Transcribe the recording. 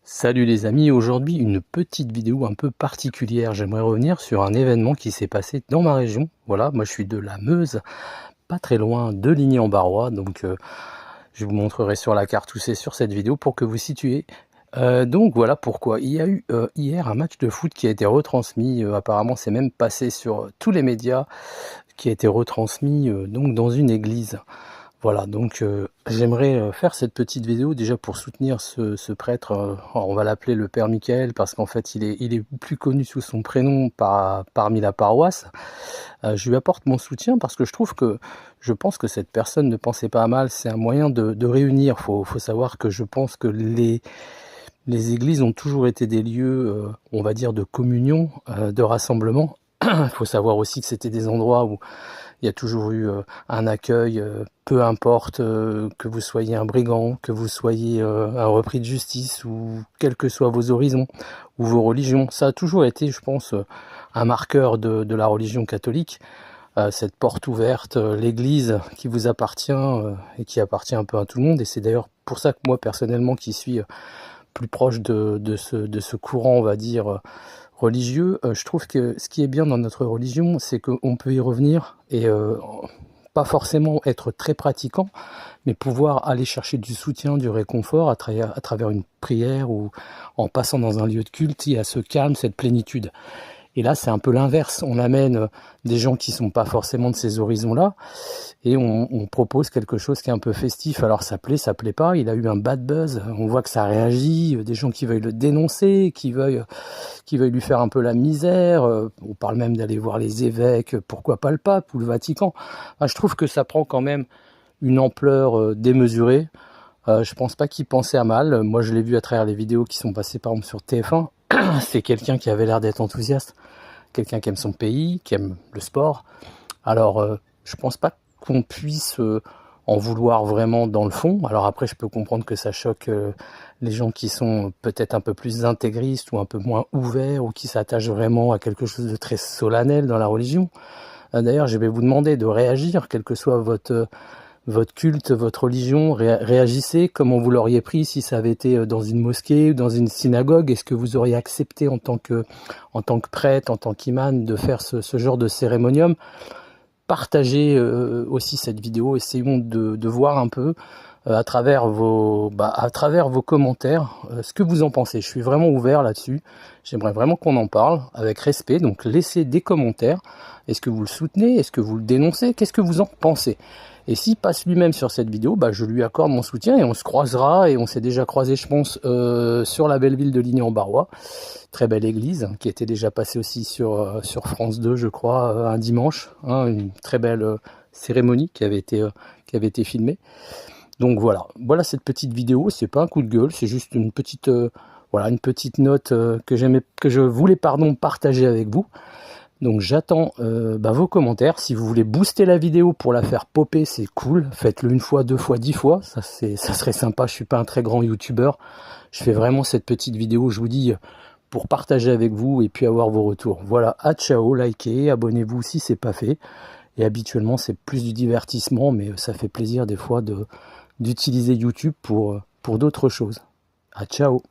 Salut les amis, aujourd'hui une petite vidéo un peu particulière. J'aimerais revenir sur un événement qui s'est passé dans ma région. Voilà, moi je suis de la Meuse, pas très loin de Ligny-en-Barrois, donc je vous montrerai sur la carte où c'est sur cette vidéo pour que vous situiez. Donc voilà pourquoi. Il y a eu hier un match de foot qui a été retransmis, apparemment c'est même passé sur tous les médias, qui a été retransmis donc dans une église. Voilà, donc j'aimerais faire cette petite vidéo déjà pour soutenir ce prêtre. On va l'appeler le Père Michael parce qu'en fait il est plus connu sous son prénom parmi la paroisse. Je lui apporte mon soutien parce que je pense que cette personne ne pensait pas à mal. C'est un moyen de réunir. Faut savoir que je pense que les églises ont toujours été des lieux, on va dire, de communion, de rassemblement. Il faut savoir aussi que c'était des endroits où il y a toujours eu un accueil, peu importe que vous soyez un brigand, que vous soyez un repris de justice, ou quels que soient vos horizons ou vos religions. Ça a toujours été, je pense, un marqueur de la religion catholique, cette porte ouverte, l'église qui vous appartient et qui appartient un peu à tout le monde. Et c'est d'ailleurs pour ça que moi, personnellement, qui suis plus proche de ce courant, on va dire, religieux, je trouve que ce qui est bien dans notre religion, c'est qu'on peut y revenir et pas forcément être très pratiquant, mais pouvoir aller chercher du soutien, du réconfort à travers une prière ou en passant dans un lieu de culte. Il y a ce calme, cette plénitude. Et là, c'est un peu l'inverse. On amène des gens qui sont pas forcément de ces horizons-là, et on propose quelque chose qui est un peu festif. Alors ça plaît pas. Il a eu un bad buzz. On voit que ça réagit. Des gens qui veulent le dénoncer, qui veulent lui faire un peu la misère. On parle même d'aller voir les évêques, pourquoi pas le pape ou le Vatican. Je trouve que ça prend quand même une ampleur démesurée. Je pense pas qu'il pensait à mal. Moi, je l'ai vu à travers les vidéos qui sont passées par exemple sur TF1. C'est quelqu'un qui avait l'air d'être enthousiaste, quelqu'un qui aime son pays, qui aime le sport. Alors, je pense pas qu'on puisse en vouloir vraiment dans le fond. Alors après, je peux comprendre que ça choque les gens qui sont peut-être un peu plus intégristes ou un peu moins ouverts ou qui s'attachent vraiment à quelque chose de très solennel dans la religion. D'ailleurs, je vais vous demander de réagir, quel que soit votre culte, votre religion. Réagissez comment vous l'auriez pris si ça avait été dans une mosquée ou dans une synagogue. Est-ce que vous auriez accepté en tant que prêtre, en tant qu'imam, de faire ce genre de cérémonium? Partagez aussi cette vidéo, essayons de voir un peu à travers vos commentaires ce que vous en pensez. Je suis vraiment ouvert là-dessus, j'aimerais vraiment qu'on en parle avec respect, donc laissez des commentaires. Est-ce que vous le soutenez? Est-ce que vous le dénoncez? Qu'est-ce que vous en pensez? Et s'il passe lui-même sur cette vidéo, je lui accorde mon soutien et on se croisera, et on s'est déjà croisé, je pense, sur la belle ville de Ligny-en-Barrois. Très belle église, qui était déjà passée aussi sur France 2, je crois, un dimanche. Une très belle cérémonie qui avait été filmée. Donc voilà cette petite vidéo. C'est pas un coup de gueule, c'est juste une petite note que je voulais partager avec vous. Donc j'attends vos commentaires. Si vous voulez booster la vidéo pour la faire popper, c'est cool. Faites-le 1 fois, 2 fois, 10 fois. Ça serait sympa. Je suis pas un très grand youtubeur. Je fais vraiment cette petite vidéo, je vous dis, pour partager avec vous et puis avoir vos retours. Voilà, à ciao, likez, abonnez-vous si c'est pas fait. Et habituellement, c'est plus du divertissement, mais ça fait plaisir des fois d'utiliser YouTube pour d'autres choses. À ciao.